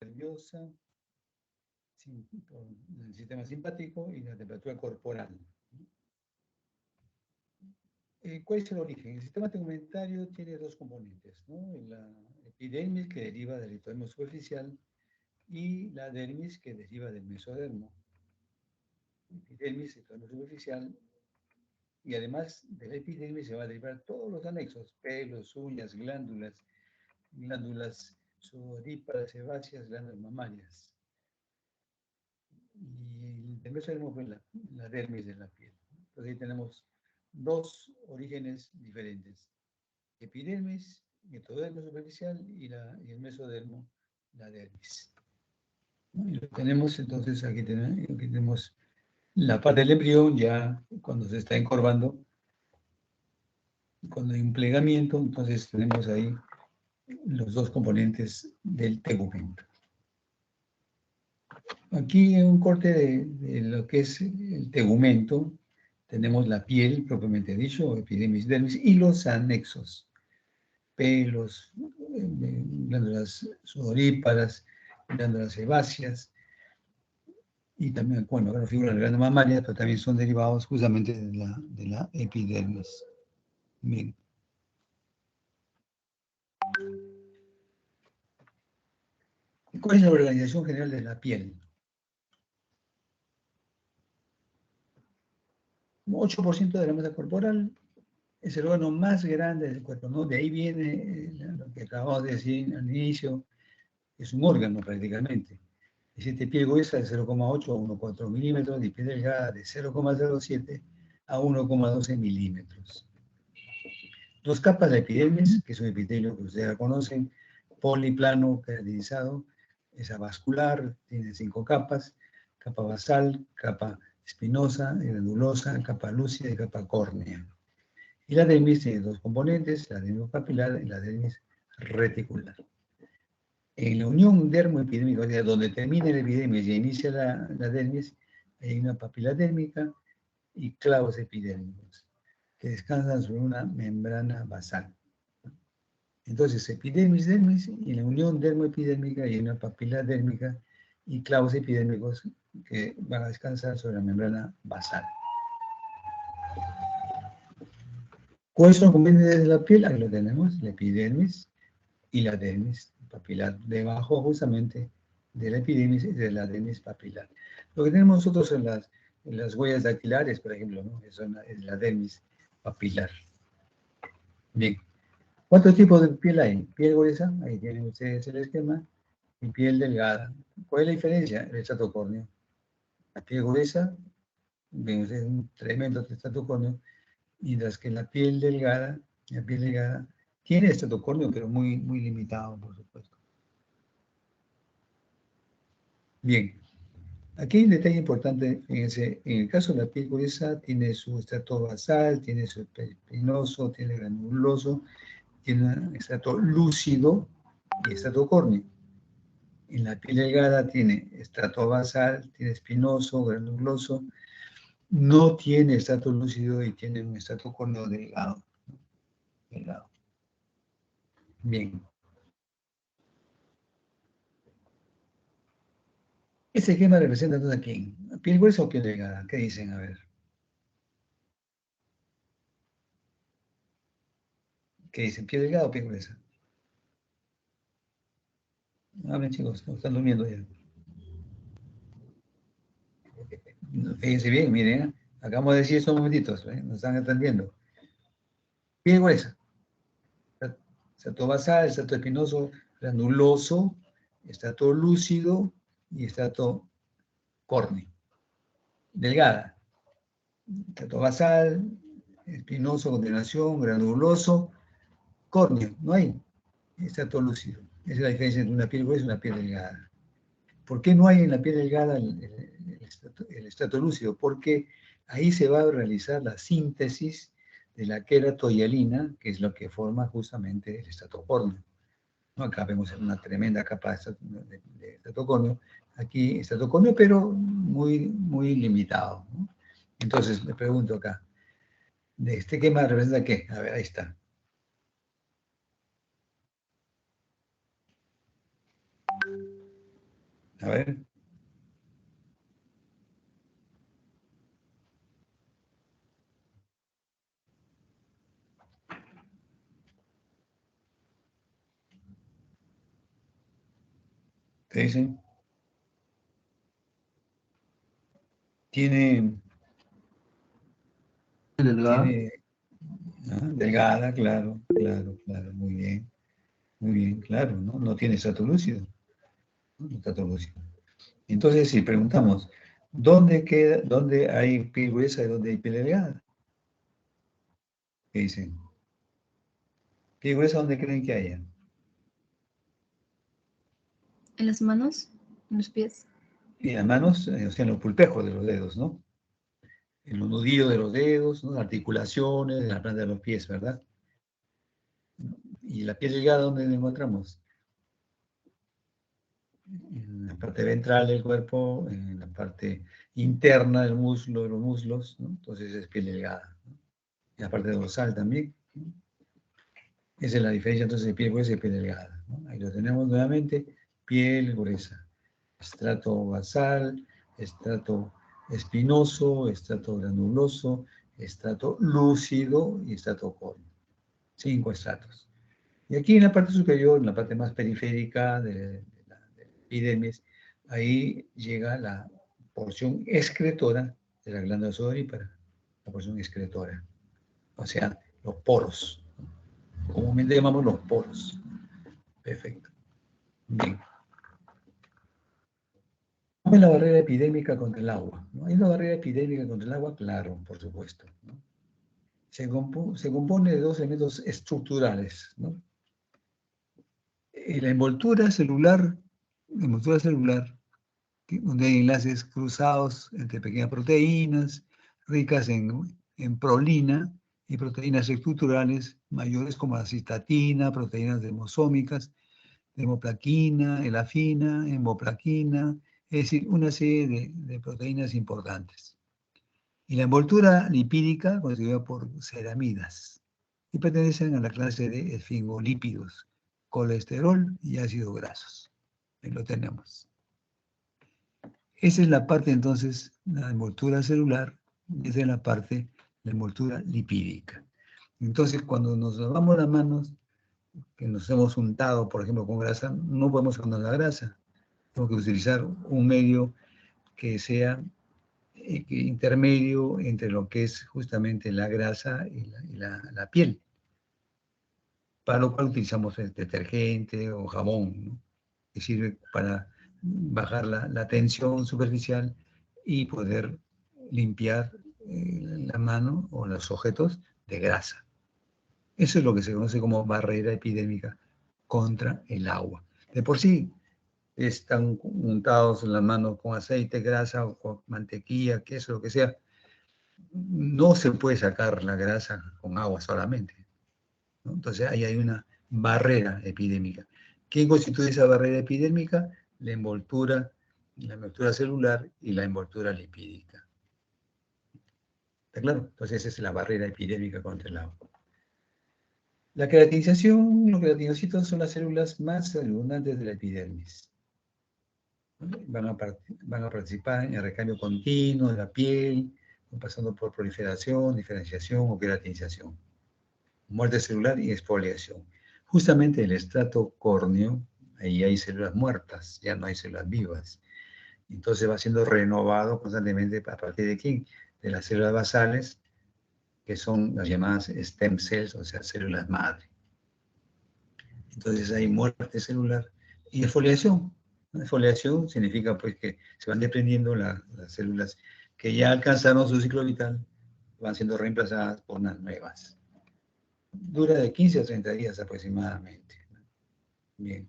nerviosa, el sistema simpático y la temperatura corporal. ¿Cuál es el origen? El sistema tegumentario tiene dos componentes, ¿no? La epidermis, que deriva del ectodermo superficial, y la dermis, que deriva del mesodermo. Epidermis, ectodermo superficial, y además de la epidermis se va a derivar todos los anexos: pelos, uñas, glándulas sudoríparas, sebáceas, glándulas mamarias. Y el mesodermo fue la dermis de la piel. Entonces ahí tenemos dos orígenes diferentes: epidermis, ectodermo superficial, y el mesodermo, la dermis. Y lo tenemos, entonces aquí tenemos la parte del embrión ya cuando se está encorvando, cuando hay un plegamiento, entonces tenemos ahí los dos componentes del tegumento. Aquí en un corte de lo que es el tegumento, tenemos la piel propiamente dicho, epidermis, dermis, y los anexos: pelos, glándulas sudoríparas, glándulas sebáceas, y también, bueno, acá figura la glándula mamaria, pero también son derivados justamente de la epidermis. Bien. ¿Cuál es la organización general de la piel? 8% de la masa corporal, es el órgano más grande del cuerpo, ¿no? De ahí viene lo que acabamos de decir al inicio, es un órgano prácticamente. Es decir, piel gruesa de 0,8 a 1,4 milímetros y piel delgada de 0,07 a 1,12 milímetros. Dos capas de epidermis, que es un epitelio que ustedes ya conocen, poliplano, caracterizado, es avascular, tiene 5 capas: capa basal, capa espinosa, granulosa, capa lúcida y capa córnea. Y la dermis tiene dos componentes: la dermis papilar y la dermis reticular. En la unión dermoepidérmica, o sea, donde termina el epidermis y inicia la dermis, hay una papila dérmica y clavos epidérmicos que descansan sobre una membrana basal. Entonces, epidermis, dermis, y en la unión dermoepidérmica hay una papila dérmica y clavos epidérmicos que van a descansar sobre la membrana basal. ¿Cuáles son los componentes de la piel? Ahí lo tenemos: la epidermis y la dermis papilar, debajo justamente de la epidermis y de la dermis papilar. Lo que tenemos nosotros en las huellas dactilares, por ejemplo, ¿no? Es la dermis papilar. Bien. ¿Cuántos tipos de piel hay? Piel gruesa, ahí tienen ustedes el esquema, y piel delgada. ¿Cuál es la diferencia? El estrato córneo. La piel gruesa, ven ustedes un tremendo estrato córneo, mientras que la piel delgada tiene estrato córneo, pero muy, muy limitado, por supuesto. Bien, aquí hay un detalle importante: fíjense, en el caso de la piel gruesa tiene su estrato basal, tiene su espinoso, tiene granuloso, tiene un estrato lúcido y estrato córneo. En la piel delgada tiene estrato basal, tiene espinoso, granuloso, no tiene estrato lúcido y tiene un estrato córneo delgado. Bien. Este esquema representa entonces a quién: ¿piel gruesa o piel delgada? ¿Qué dicen? A ver. ¿Qué dicen? ¿Piel delgada o piel gruesa? Hablen, chicos, no están durmiendo ya. Fíjense bien, miren, acabamos de decir estos momentitos, nos están atendiendo. Piel gruesa, estrato basal, estrato espinoso, granuloso, estrato lúcido y estrato córneo. Delgada, estrato basal, espinoso, continuación, granuloso, córneo, no hay estrato lúcido. Esa es la diferencia entre una piel gruesa y una piel delgada. ¿Por qué no hay en la piel delgada el estrato lúcido? Porque ahí se va a realizar la síntesis de la queratohialina, que es lo que forma justamente el estrato córneo. ¿No? Acá vemos una tremenda capa de estrato córneo. Aquí estrato córneo, pero muy, muy limitado, ¿no? Entonces, me pregunto acá, ¿de este esquema representa qué? A ver, ahí está. A ver. ¿Qué dicen? Tiene, Delgada. tiene, delgada, claro, claro, claro, muy bien, claro, ¿no? No tiene estrato lúcido, ¿no? No estrato lúcido. Entonces, si preguntamos, dónde hay piel gruesa y dónde hay piel delgada? ¿Qué dicen? ¿Piel gruesa dónde creen que haya? En las manos, en los pies. Y las manos, o sea, en los pulpejos de los dedos, ¿no? En los nudillos de los dedos, ¿no? Articulaciones, en la planta de los pies, ¿verdad? ¿Y la piel delgada dónde la encontramos? En la parte ventral del cuerpo, en la parte interna del muslo, de los muslos, ¿no? Entonces es piel delgada, ¿no? En la parte dorsal también, ¿no? Esa es la diferencia entonces de piel gruesa y piel delgada, ¿no? Ahí lo tenemos nuevamente, piel gruesa, estrato basal, estrato espinoso, estrato granuloso, estrato lúcido y estrato córneo. 5 estratos. Y aquí en la parte superior, en la parte más periférica de la epidermis, ahí llega la porción excretora de la glándula sudorípara, la porción excretora, o sea, los poros. Comúnmente llamamos los poros. Perfecto. Bien. ¿Cómo es la barrera epidémica contra el agua? ¿No? ¿Hay una barrera epidémica contra el agua? Claro, por supuesto, ¿no? Se compone de dos elementos estructurales, ¿no? La envoltura celular, donde hay enlaces cruzados entre pequeñas proteínas, ricas en prolina y proteínas estructurales mayores como la cistatina, proteínas demosómicas, hemoplaquina, elafina, hemoplaquina, es decir, una serie de proteínas importantes. Y la envoltura lipídica constituida por ceramidas y pertenecen a la clase de esfingolípidos, colesterol y ácidos grasos. Ahí lo tenemos. Esa es la parte entonces, la envoltura celular, y esa es la parte, la envoltura lipídica. Entonces, cuando nos lavamos las manos, que nos hemos untado, por ejemplo, con grasa, no podemos sacarnos la grasa. Tenemos que utilizar un medio que sea intermedio entre lo que es justamente la grasa y la piel, para lo cual utilizamos el detergente o jabón, ¿no? Que sirve para bajar la tensión superficial y poder limpiar la mano o los objetos de grasa. Eso es lo que se conoce como barrera epidémica contra el agua. De por sí están untados en las manos con aceite, grasa o con mantequilla, queso, lo que sea. No se puede sacar la grasa con agua solamente, ¿no? Entonces ahí hay una barrera epidémica. ¿Quién constituye esa barrera epidémica? La envoltura celular y la envoltura lipídica. ¿Está claro? Entonces esa es la barrera epidémica contra el agua. La queratinización, los queratinocitos son las células más abundantes de la epidermis. Van a participar en el recambio continuo de la piel, pasando por proliferación, diferenciación o queratinización, muerte celular y exfoliación. Justamente el estrato córneo, ahí hay células muertas, ya no hay células vivas. Entonces va siendo renovado constantemente a partir de quién? De las células basales, que son las llamadas stem cells, o sea, células madre. Entonces hay muerte celular y exfoliación. La exfoliación significa pues que se van desprendiendo las células que ya alcanzaron su ciclo vital, van siendo reemplazadas por unas nuevas. Dura de 15 a 30 días aproximadamente. Bien.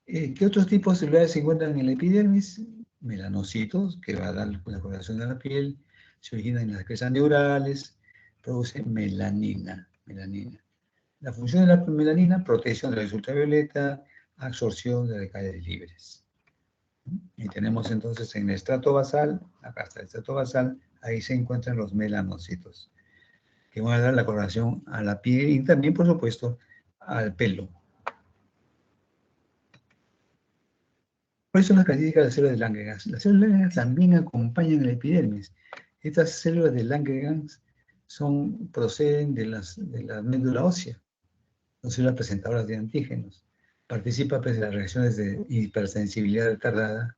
¿Qué otros tipos de celulares se encuentran en la epidermis? Melanocitos, que va a dar la coloración de la piel, se originan en las crestas neurales, producen melanina. La función de la melanina, protección de la luz ultravioleta, absorción de radicales libres. Y tenemos entonces en el estrato basal, acá está el estrato basal, ahí se encuentran los melanocitos, que van a dar la coloración a la piel y también, por supuesto, al pelo. ¿Cuáles son las características de las células de Langerhans? Las células de Langerhans también acompañan la epidermis. Estas células de Langerhans proceden de la médula ósea, son células presentadoras de antígenos. Participan pues, en las reacciones de hipersensibilidad retardada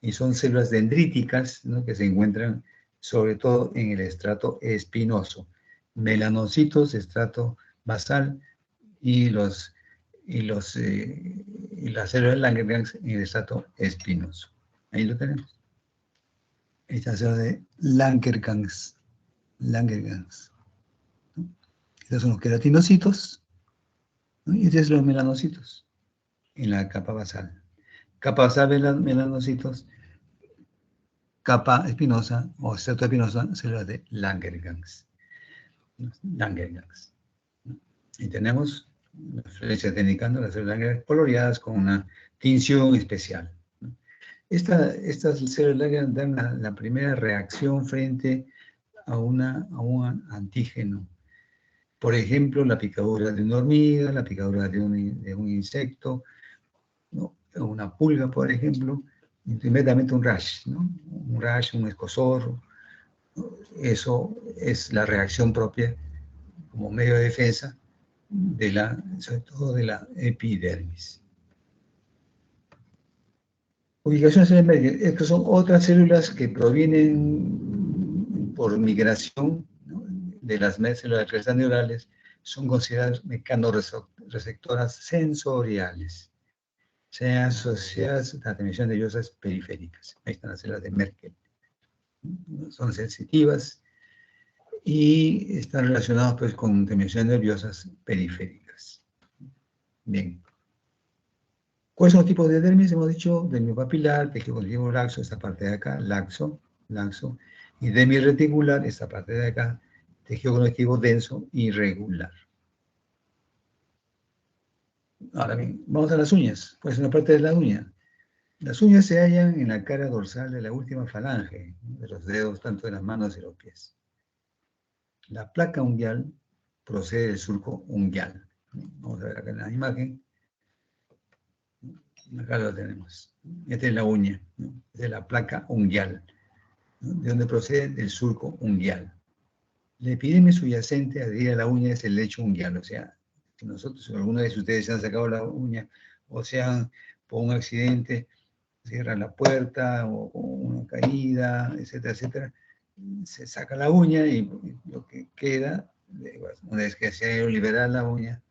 y son células dendríticas, ¿no?, que se encuentran sobre todo en el estrato espinoso. Melanocitos, estrato basal y las células de Langerhans en el estrato espinoso. Ahí lo tenemos. Esta célula de Langerhans. ¿No? Estos son los queratinocitos, ¿no? Y estos son los melanocitos en la capa basal. Capa basal de melanocitos, capa espinosa o estrato espinosa, células de Langerhans. Langerhans. Y tenemos la fluorescencia técnica de las células Langerhans coloreadas con una tinción especial. Estas células Langerhans dan la primera reacción frente a un antígeno. Por ejemplo, la picadura de una hormiga, la picadura de un insecto, ¿no?, una pulga, por ejemplo, inmediatamente un rash, ¿no? Un rash, un escozor. Eso es la reacción propia como medio de defensa sobre todo de la epidermis. Ubicaciones en el medio. Estas son otras células que provienen por migración, ¿no?, de las células neurales, son consideradas mecanorreceptoras sensoriales, sean asociadas a transmisión nerviosas periféricas. Ahí están las células de Merkel. Son sensitivas y están relacionadas pues, con transmisiones nerviosas periféricas. Bien. ¿Cuáles son los tipos de dermis? Hemos dicho dermis papilar, tejido conjuntivo laxo, esta parte de acá, laxo, y dermis reticular, esta parte de acá, tejido conjuntivo denso, irregular. Ahora bien, vamos a las uñas. ¿Cuál es una parte de la uña? Las uñas se hallan en la cara dorsal de la última falange, de los dedos, tanto de las manos y los pies. La placa unguial procede del surco unguial. Vamos a ver acá en la imagen. Acá lo tenemos. Esta es la uña, ¿no? Esta es la placa unguial, ¿no?, de donde procede el surco unguial. La epidermis subyacente adherida a la uña es el lecho unguial. O sea, si nosotros, alguna vez ustedes se han sacado la uña, o sea, por un accidente, cierran la puerta, o con una caída, etcétera, etcétera, se saca la uña y lo que queda, una vez que se ha liberado la uña,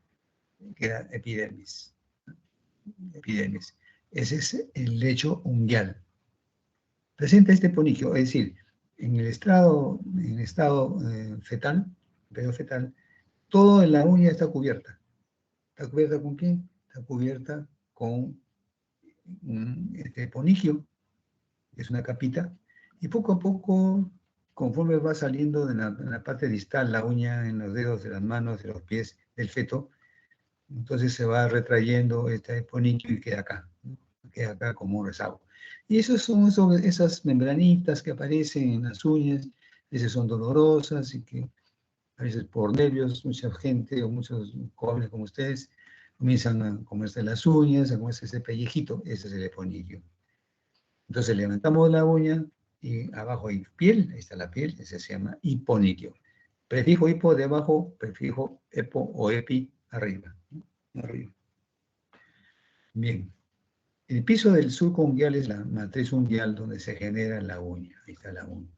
queda epidermis. Epidermis. Ese es el lecho unguial. Presenta este poniquio, es decir, en el estado fetal, periodo fetal, todo en la uña está cubierta. ¿Está cubierta con qué? Está cubierta con este poniquio, que es una capita, y poco a poco, conforme va saliendo en la parte distal, la uña en los dedos de las manos, de los pies del feto, entonces se va retrayendo este poniquio y queda acá como un rezago. Y esas son esas membranitas que aparecen en las uñas, a veces son dolorosas y que a veces por nervios, mucha gente o muchos jóvenes como ustedes comienzan a comerse las uñas, a comerse ese pellejito, ese es el poniquio. Entonces levantamos la uña y abajo hay piel, ahí está la piel, ese se llama hiponiquio. Prefijo hipo debajo, prefijo epo o epi arriba. Bien. El piso del surco unguial es la matriz unguial donde se genera la uña. Ahí está la uña.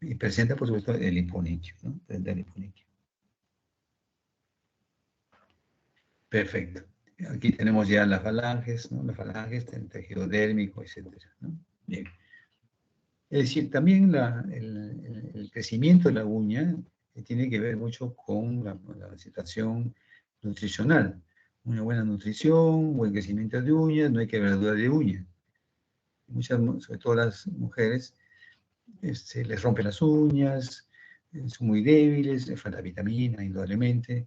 Y presenta, por supuesto, el hiponiquio, ¿no? Presenta el hiponiquio. Perfecto. Aquí tenemos ya las falanges, ¿no? Las falanges, el tejido dérmico, etc., ¿no? Bien. Es decir, también el crecimiento de la uña tiene que ver mucho con la situación nutricional. Una buena nutrición, un buen crecimiento de uñas, no hay que ver duda de uña. Muchas, sobre todo las mujeres, les rompen las uñas, son muy débiles, les falta vitamina, indudablemente,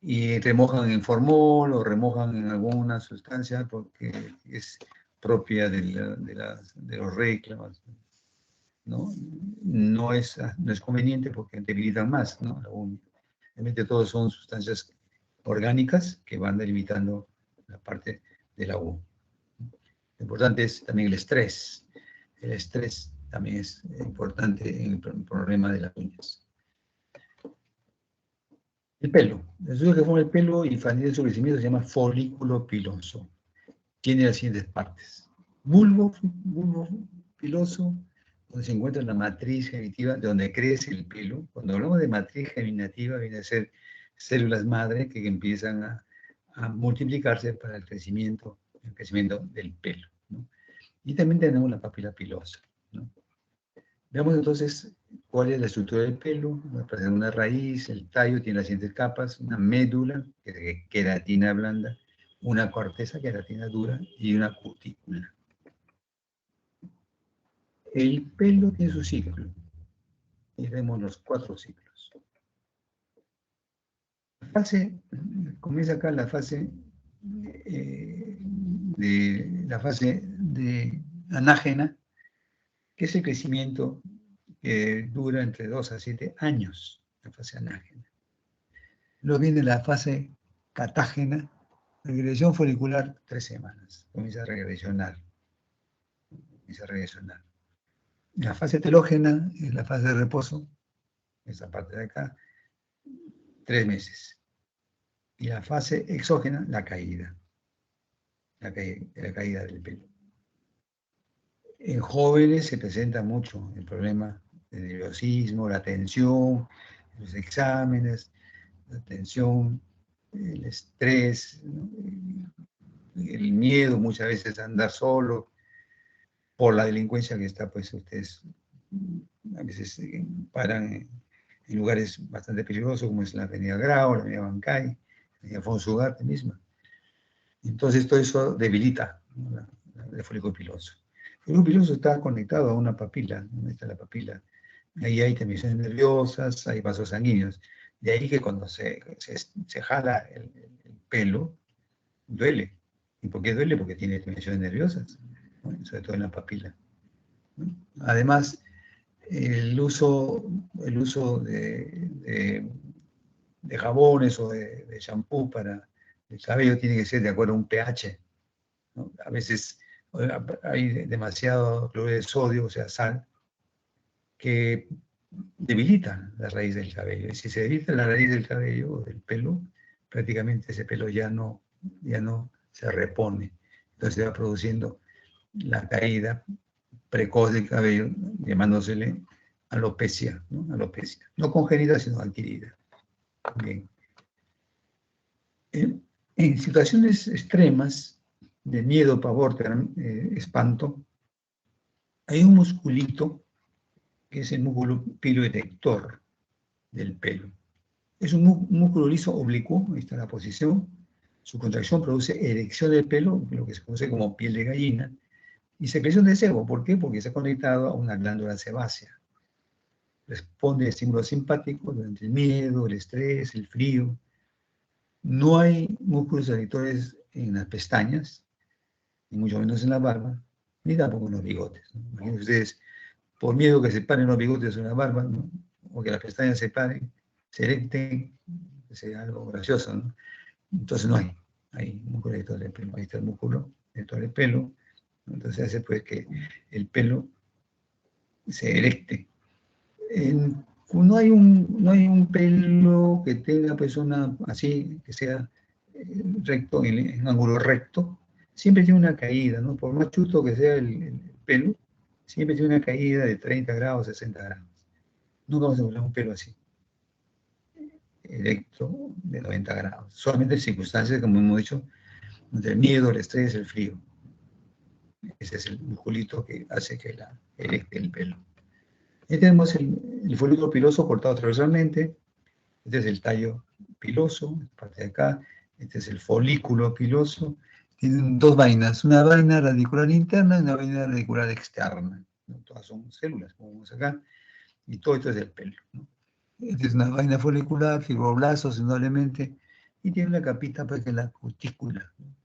y remojan en formol o remojan en alguna sustancia porque es propia de los reclamos, ¿no? No es conveniente porque debilitan más, ¿no?, la uña. Realmente todos son sustancias orgánicas que van delimitando la parte de la uña. Lo importante es también el estrés. El estrés también es importante en el problema de las uñas. El pelo. El estudio que forma el pelo y facilita su crecimiento se llama folículo piloso. Tiene las siguientes partes. Bulbo piloso, donde se encuentra la matriz genitiva, de donde crece el pelo. Cuando hablamos de matriz genitiva, viene a ser células madre que empiezan a multiplicarse para el crecimiento del pelo, ¿no? Y también tenemos la papila pilosa, ¿no? Veamos entonces cuál es la estructura del pelo. Aparece una raíz, el tallo tiene las siguientes capas, una médula, que es de queratina blanda, una corteza, queratina dura, y una cutícula. El pelo tiene su ciclo, y vemos los 4 ciclos. Comienza acá la fase de anágena, que es el crecimiento que dura entre 2 a 7 años, la fase anágena. Luego viene la fase catágena, regresión folicular, 3 semanas, comienza a regresionar. La fase telógena es la fase de reposo, esa parte de acá, 3 meses. Y la fase exógena, la caída del pelo. En jóvenes se presenta mucho el problema del nerviosismo, la tensión, los exámenes, la tensión, el estrés, ¿no? El miedo muchas veces a andar solo, por la delincuencia que está, pues ustedes a veces paran en lugares bastante peligrosos, como es la avenida Grau, la avenida Bancay, la avenida Afonso Ugarte misma. Entonces todo eso debilita, ¿no? el folículo piloso. El folículo piloso está conectado a una papila, ¿dónde está la papila? Ahí hay terminaciones nerviosas, hay vasos sanguíneos. De ahí que cuando se jala el pelo, duele. ¿Y por qué duele? Porque tiene terminaciones nerviosas, ¿no? Sobre todo en la papila, ¿no? Además, el uso de jabones o de shampoo para el cabello tiene que ser de acuerdo a un pH, ¿no? A veces hay demasiado cloruro de sodio, o sea, sal, que debilita la raíz del cabello. Y si se debilita la raíz del cabello o del pelo, prácticamente ese pelo ya no se repone. Entonces se va produciendo la caída precoz del cabello, llamándosele alopecia, ¿no? Alopecia. No congénita, sino adquirida. Bien. En situaciones extremas de miedo, pavor, espanto, hay un musculito que es el músculo piloerector del pelo. Es un músculo liso oblicuo, ahí está la posición. Su contracción produce erección del pelo, lo que se conoce como piel de gallina, y secreción de sebo. ¿Por qué? Porque está conectado a una glándula sebácea. Responde a estímulos simpáticos durante el miedo, el estrés, el frío. No hay músculos erectores en las pestañas, ni mucho menos en la barba, ni tampoco en los bigotes, ¿no? Imagínense ustedes, por miedo que se paren los bigotes o la barba, ¿no? O que las pestañas se paren, se erecten, sería algo gracioso, ¿no? Entonces no hay músculo erector del pelo. Ahí está el músculo erector del pelo. Entonces hace pues que el pelo se erecte. No hay un pelo que tenga pues así, que sea recto, en ángulo recto, siempre tiene una caída, ¿no? Por más chuto que sea el pelo, siempre tiene una caída de 30 grados, 60 grados. Nunca vamos a encontrar un pelo así, erecto, de 90 grados. Solamente en circunstancias, como hemos dicho, entre el miedo, el estrés, el frío. Ese es el musculito que hace que erecte el pelo. Aquí tenemos el folículo piloso cortado transversalmente. Este es el tallo piloso, parte de acá. Este es el folículo piloso. Tienen 2 vainas, una vaina radicular interna y una vaina radicular externa, ¿no? Todas son células, como vemos acá, y todo esto es del pelo, ¿no? Esta es una vaina folicular, fibroblastos, indudablemente, y tiene una capita pues, que es la cutícula, ¿no?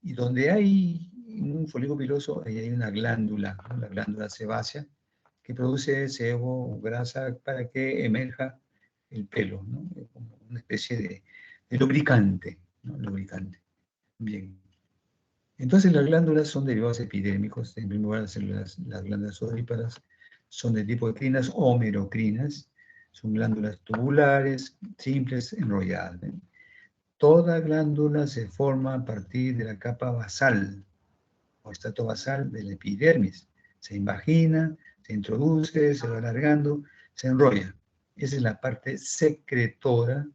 Y donde hay un folículo piloso, ahí hay una glándula, ¿no? La glándula sebácea, que produce sebo o grasa para que emerja el pelo, ¿no? Como una especie de lubricante, ¿no? Lubricante. Bien. Entonces las glándulas son derivados epidérmicos. En primer lugar, las glándulas sudoríparas son de tipo ecrinas o merocrinas. Son glándulas tubulares, simples, enrolladas. ¿Ven? Toda glándula se forma a partir de la capa basal o estrato basal de la epidermis. Se invagina, se introduce, se va alargando, se enrolla. Esa es la parte secretora,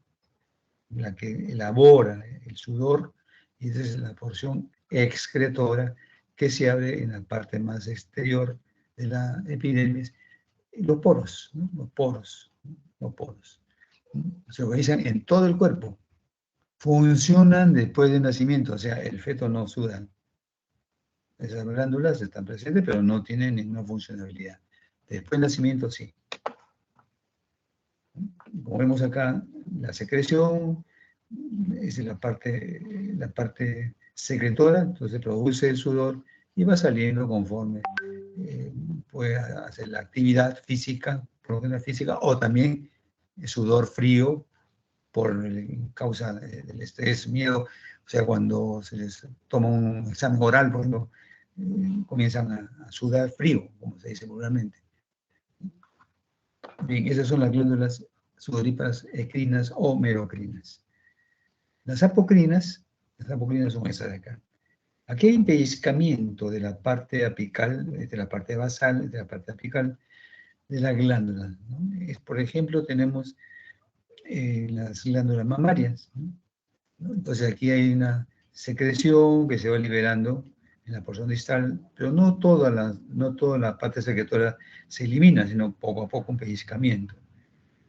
la que elabora el sudor, y esa es la porción excretora que se abre en la parte más exterior de la epidermis, los poros, ¿no? Los poros, ¿no? Los poros. Se organizan en todo el cuerpo, funcionan después del nacimiento, o sea, el feto no suda. Esas glándulas están presentes, pero no tienen ninguna funcionalidad. Después del nacimiento, sí. Como vemos acá, la secreción es la parte secretora, entonces produce el sudor y va saliendo conforme puede hacer la actividad física, provocar física, o también el sudor frío por causa del estrés, miedo. O sea, cuando se les toma un examen oral, por ejemplo, comienzan a sudar frío, como se dice vulgarmente. Bien, esas son las glándulas sudoríparas ecrinas o merocrinas. Las apocrinas son esas de acá. Aquí hay un pellizcamiento de la parte apical, de la parte basal, de la parte apical de la glándula, ¿no? Por ejemplo, tenemos las glándulas mamarias, ¿no? Entonces aquí hay una secreción que se va liberando en la porción distal, pero no toda la parte secretora se elimina, sino poco a poco un pellizcamiento.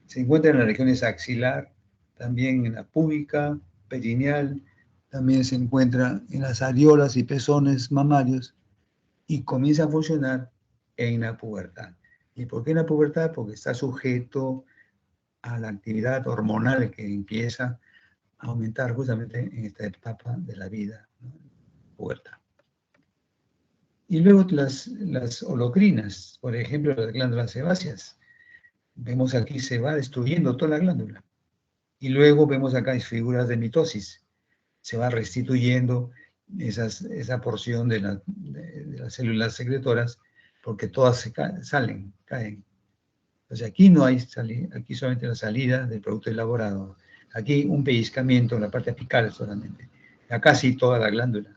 Se encuentra en las regiones axilar, también en la púbica, perineal, también se encuentra en las areolas y pezones mamarios y comienza a funcionar en la pubertad. ¿Y por qué en la pubertad? Porque está sujeto a la actividad hormonal que empieza a aumentar justamente en esta etapa de la vida, ¿no? Pubertad. Y luego las holocrinas, por ejemplo, las glándulas sebáceas. Vemos aquí se va destruyendo toda la glándula. Y luego vemos acá figuras de mitosis. Se va restituyendo esa porción de las células secretoras porque todas salen, caen. Entonces aquí no hay salida, aquí solamente la salida del producto elaborado. Aquí un pellizcamiento en la parte apical solamente. Acá sí toda la glándula.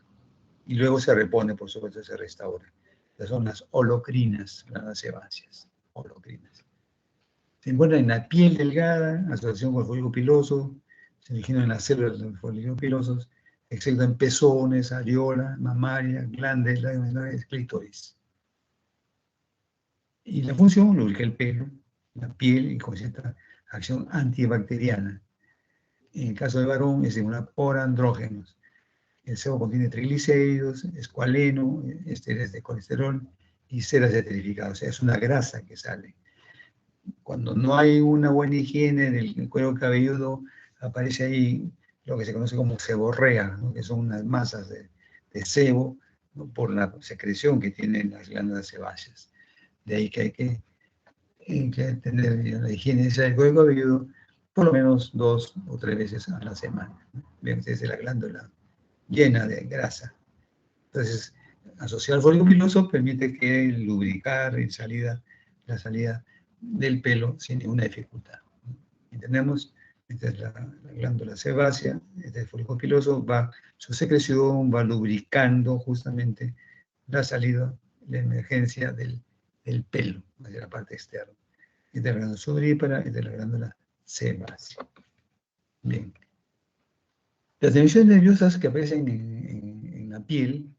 Y luego se repone, por supuesto, se restaura. Estas son las holocrinas, las sebáceas. Holocrinas. Se encuentra en la piel delgada, asociación con el folículo piloso, se originan en las células de los folículos pilosos, excepto en pezones, areola, mamaria, glándulas, lágrimas, clítoris. Y la función, lubrica el pelo, la piel y con cierta acción antibacteriana. En el caso del varón es estimular por andrógenos. El sebo contiene triglicéridos, escualeno, esteres de colesterol y ceras esterificadas. O sea, es una grasa que sale. Cuando no hay una buena higiene del cuero cabelludo, aparece ahí lo que se conoce como seborrea, ¿no? Que son unas masas de sebo, ¿no? Por la secreción que tienen las glándulas sebáceas. De ahí que hay que tener la higiene del cuero cabelludo por lo menos 2 o 3 veces a la semana. Bien, es la glándula llena de grasa. Entonces, asociar al folículo piloso permite que lubricar la salida del pelo sin ninguna dificultad. ¿Entendemos? Esta es la glándula sebácea, este es el folículo piloso, su secreción va lubricando justamente la salida, la emergencia del pelo, hacia la parte externa. Esta es la glándula sudorípara, esta es la glándula sebácea. Bien. Las dimensiones nerviosas que aparecen en la piel,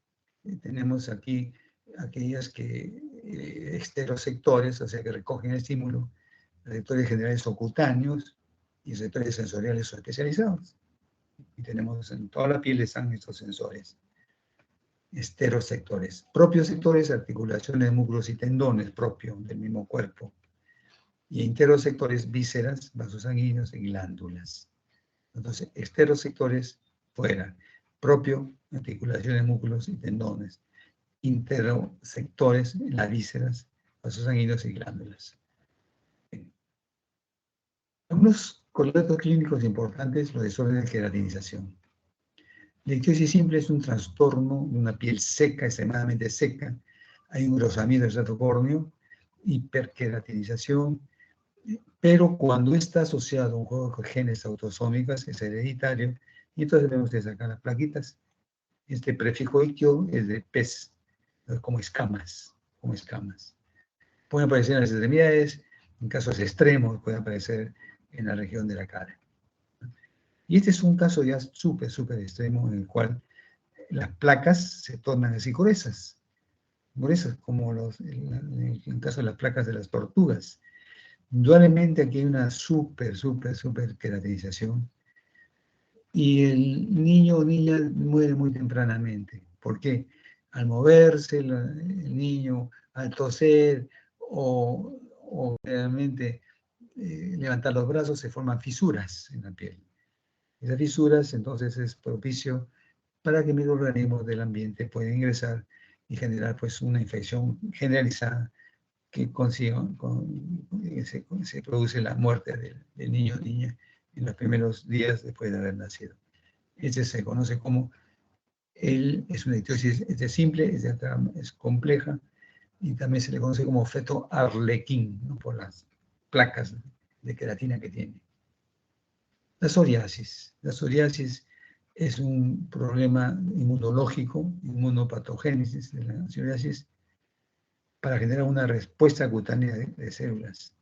tenemos aquí aquellas que estereosectores, o sea, que recogen el estímulo, receptores generales o cutáneos y receptores sensoriales o especializados. Y tenemos en toda la piel están estos sensores. Estereosectores. Propios sectores, articulaciones de músculos y tendones propios del mismo cuerpo. Y interosectores, vísceras, vasos sanguíneos y glándulas. Entonces, estereosectores fuera, propio, articulaciones, músculos y tendones. Interosectores, las vísceras, vasos sanguíneos y glándulas. Algunos correlatos clínicos importantes, los desórdenes de queratinización. La ictiosis simple es un trastorno de una piel seca, extremadamente seca. Hay un engrosamiento del estrato córneo, hiperqueratinización, pero cuando está asociado a un juego de genes autosómicas, es hereditario, y entonces vemos que sacar las plaquitas. Este prefijo ictio es de pez, como escamas, como escamas. Pueden aparecer en las extremidades, en casos extremos puede aparecer en la región de la cara. Y este es un caso ya súper, súper extremo en el cual las placas se tornan así gruesas como en el caso de las placas de las tortugas. Indudablemente aquí hay una súper, súper, súper queratinización y el niño o niña muere muy tempranamente. ¿Por qué? Al moverse el niño, al toser o realmente levantar los brazos, se forman fisuras en la piel. Esas fisuras entonces es propicio para que microorganismos del ambiente puedan ingresar y generar pues una infección generalizada que se produce la muerte del niño o niña en los primeros días después de haber nacido. Este se conoce como, es una ictiosis simple, es compleja, y también se le conoce como feto arlequín, ¿no? Por las placas de queratina que tiene. La psoriasis. La psoriasis es un problema inmunológico, inmunopatogénesis de la psoriasis, para generar una respuesta cutánea de células,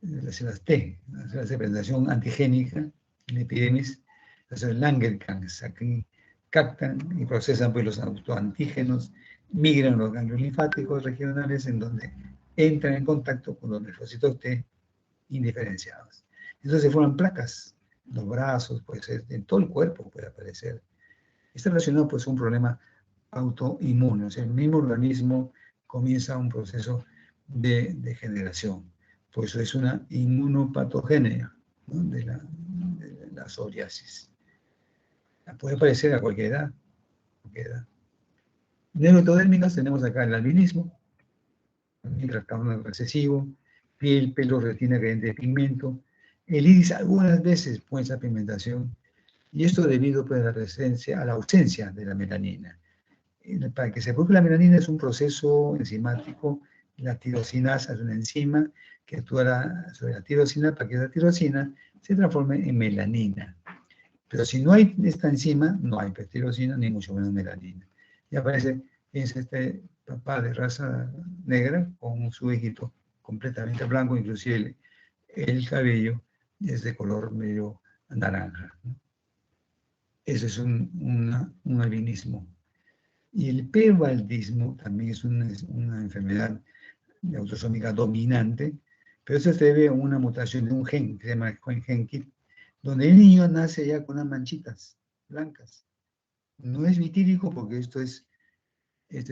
las células T, las células de presentación antigénica, en epidemis, las células Langerhans, aquí captan y procesan pues, los autoantígenos, migran los ganglios linfáticos regionales en donde entran en contacto con los linfocitos T indiferenciados. Entonces se forman placas, en los brazos, puede ser, en todo el cuerpo puede aparecer. Está relacionado pues a un problema autoinmune, o sea, el mismo organismo comienza un proceso de degeneración. Por eso es una inmunopatogenia, ¿no? de la psoriasis. Puede aparecer a cualquier edad. Neuroectodérmicas tenemos acá el albinismo, trastorno recesivo, piel, pelo, retina carente de pigmento. El iris algunas veces muestra pigmentación, y esto debido pues, a la ausencia de la melanina. Para que se produzca la melanina es un proceso enzimático. La tirosinasa es una enzima que actúa sobre la tirosina para que la tirosina se transforme en melanina. Pero si no hay esta enzima, no hay tirosina ni mucho menos melanina. Y aparece, es este papá de raza negra con su hijito completamente blanco, inclusive el cabello es de color medio naranja. Ese es un albinismo. Y el pervaldismo también es una enfermedad autosómica dominante, pero eso se debe a una mutación de un gen que se llama gen KIT, donde el niño nace ya con unas manchitas blancas. No es vitíligo porque esto es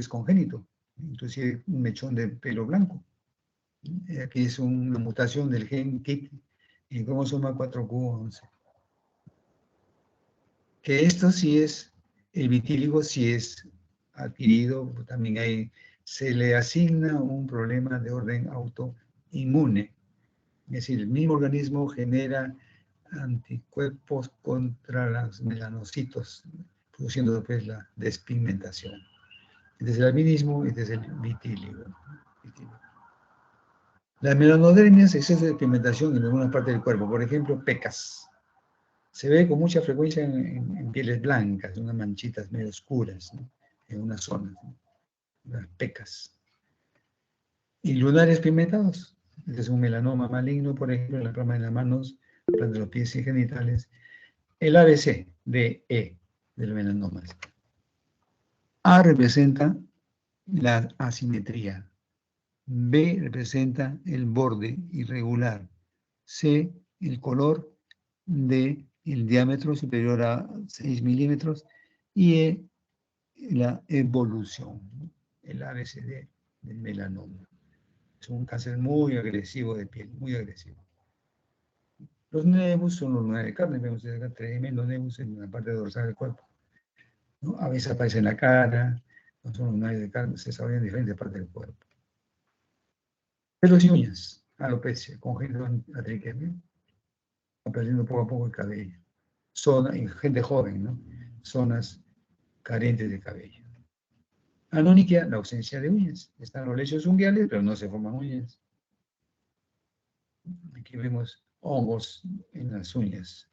congénito, inclusive un mechón de pelo blanco. Aquí es una mutación del gen KIT en cromosoma 4q11. Que esto sí es, el vitíligo sí es adquirido, también se le asigna un problema de orden autoinmune. Es decir, el mismo organismo genera anticuerpos contra los melanocitos, produciendo después la despigmentación. Este es el albinismo y este es el vitíligo. Las melanodermias, exceso de pigmentación en alguna parte del cuerpo, por ejemplo, pecas. Se ve con mucha frecuencia en pieles blancas, unas manchitas medio oscuras, ¿no? En una zona, ¿no? Las pecas. Y lunares pigmentados. Este es un melanoma maligno, por ejemplo, en la palma de las manos, de los pies y genitales. El ABC de E del melanoma. A representa la asimetría. B representa el borde irregular. C, el color. D, el diámetro superior a 6 milímetros. Y E, la evolución, el ABCD del melanoma. Es un cáncer muy agresivo de piel, muy agresivo. Los nevus son los lunares de carne, vemos acá tremendo nevus en la parte dorsal del cuerpo, ¿no? A veces aparece en la cara, no son lunares de carne, se desarrollan en diferentes partes del cuerpo. Pelos y uñas, alopecia, congénito atriquemia, va perdiendo poco a poco el cabello. Son en gente joven, ¿no? zonas carentes de cabello. Anonychia, la ausencia de uñas. Están los lechos unguiales, pero no se forman uñas. Aquí vemos hongos en las uñas.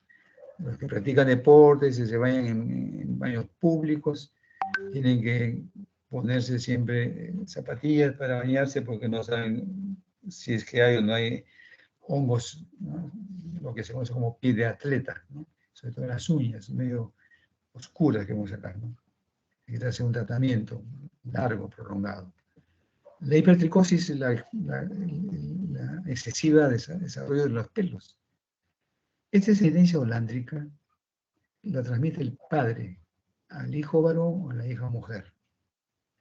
Los que practican deportes y se vayan en baños públicos, tienen que ponerse siempre zapatillas para bañarse porque no saben si es que hay o no hay hongos, ¿no? Lo que se conoce como pie de atleta, ¿no? Sobre todo las uñas, medio oscuras que vemos acá, ¿no? Hay que hacer un tratamiento largo, prolongado. La hipertricosis es la excesiva desarrollo de los pelos. Esta es herencia holándrica, la transmite el padre al hijo varón o a la hija mujer.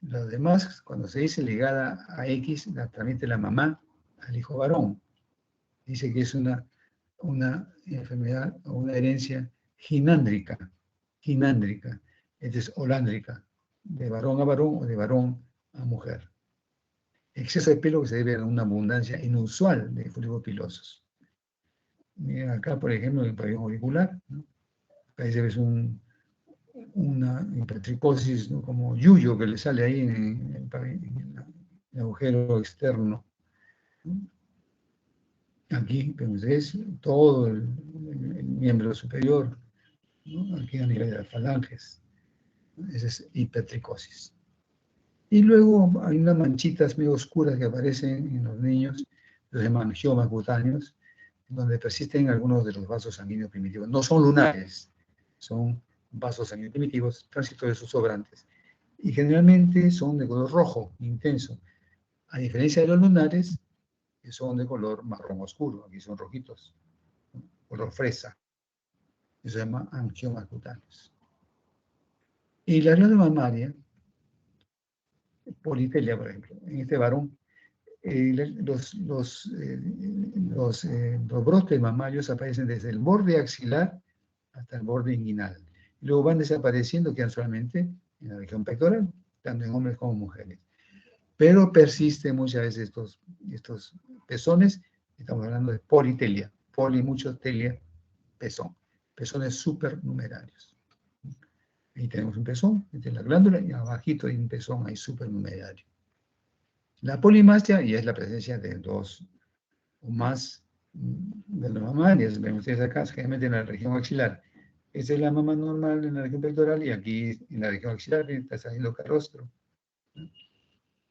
Lo demás, cuando se dice ligada a X, la transmite la mamá al hijo varón. Dice que es una enfermedad o una herencia ginándrica. Esta es holándrica, de varón a varón o de varón a mujer. Exceso de pelo que se debe a una abundancia inusual de folículos pilosos. Miren acá, por ejemplo, en el pabellón auricular, ¿no? Ahí se ve una hipertricosis, ¿no? Como yuyo que le sale ahí en el agujero externo, ¿no? Aquí, vemos, es todo el miembro superior, ¿no? Aquí a nivel de las falanges, ¿no? Esa es hipertricosis. Y luego hay unas manchitas medio oscuras que aparecen en los niños, los hemangiomas cutáneos, donde persisten algunos de los vasos sanguíneos primitivos. No son lunares, son vasos sanguíneos primitivos, transitorios o sobrantes. Y generalmente son de color rojo, intenso. A diferencia de los lunares, que son de color marrón oscuro. Aquí son rojitos, ¿no? Color fresa. Eso se llama angiomas cutáneos. Y la glándula mamaria, politelia, por ejemplo, en este varón, los brotes mamarios aparecen desde el borde axilar hasta el borde inguinal. Luego van desapareciendo, quedan solamente en la región pectoral, tanto en hombres como mujeres. Pero persisten muchas veces estos pezones, estamos hablando de politelia, mucho telia, pezón, pezones supernumerarios. Ahí tenemos un pezón, entre la glándula, y abajito hay un pezón ahí supernumerario. La polimastia ya es la presencia de dos o más de las mamarias. Ven ustedes acá, generalmente en la región axilar. Esta es la mama normal en la región pectoral y aquí en la región axilar está saliendo carrostro.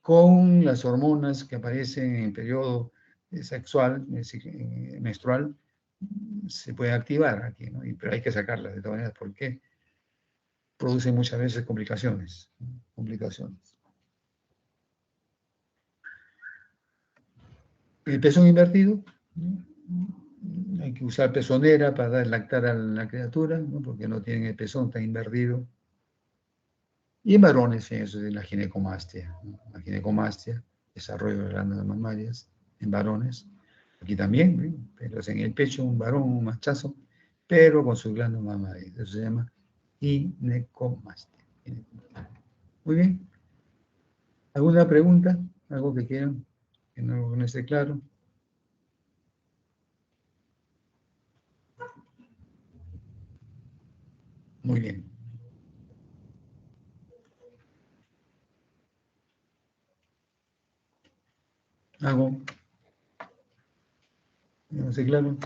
Con las hormonas que aparecen en el periodo sexual, menstrual, se puede activar aquí, ¿no? Pero hay que sacarlas de todas maneras porque produce muchas veces complicaciones. El pezón invertido, ¿no? Hay que usar pezonera para dar lactar a la criatura, ¿no? Porque no tienen el pezón tan invertido. Y en varones, eso es la ginecomastia, ¿no? La ginecomastia, desarrollo de glándulas mamarias en varones. Aquí también, ¿no? Pero en el pecho un varón, un machazo, pero con sus glándulas mamarias. Eso se llama ginecomastia. Muy bien. ¿Alguna pregunta? ¿Algo que quieran? Que no esté claro. Muy bien. ¿Algo? ¿No esté claro?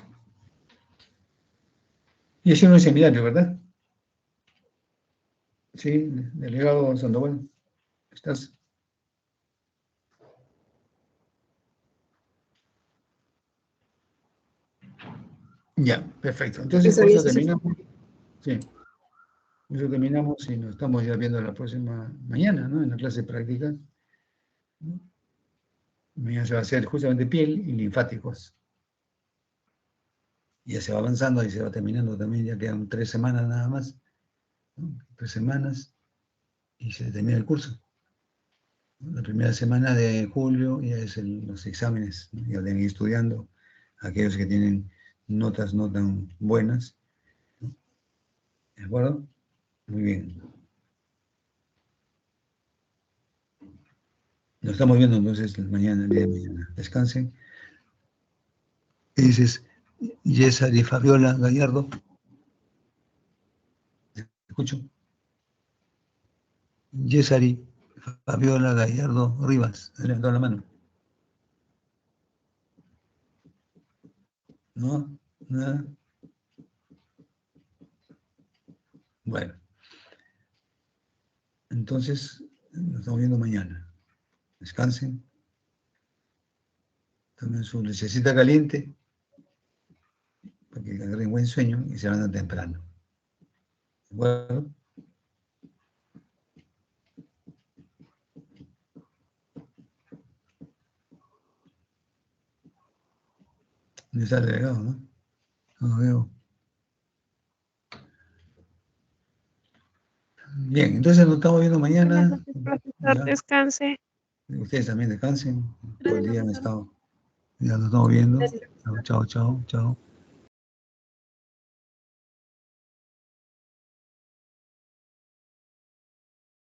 Y ese no es seminario, ¿verdad? Sí, delegado Sandoval. ¿Estás? Ya, perfecto. Entonces, con eso terminamos. Sí, con eso terminamos y nos estamos ya viendo la próxima mañana, ¿no? En la clase práctica. ¿No? Mañana se va a hacer justamente piel y linfáticos. Ya se va avanzando y se va terminando también, ya quedan 3 semanas nada más, ¿no? 3 semanas y se termina el curso. La primera semana de julio ya es los exámenes, ¿no? Ya deben ir estudiando aquellos que tienen notas no tan buenas, ¿no? ¿De acuerdo? Muy bien. Nos estamos viendo entonces mañana, el día de mañana. Descansen. Ese es Yesa de Fabiola Gallardo. ¿Te escucho? Yesari Fabiola Gallardo Rivas. Levantó la mano. ¿No? ¿Nada? Bueno. Entonces, nos estamos viendo mañana. Descansen. Tomen su lechecita caliente para que agarren buen sueño y se van temprano. ¿De acuerdo? No está delegado, ¿no? No lo veo. Bien, entonces nos estamos viendo mañana. Buenas noches, profesor. Ya. Descanse. Ustedes también descansen. Todo el día han estado. Ya nos estamos viendo. Chao, chao, chao, chao.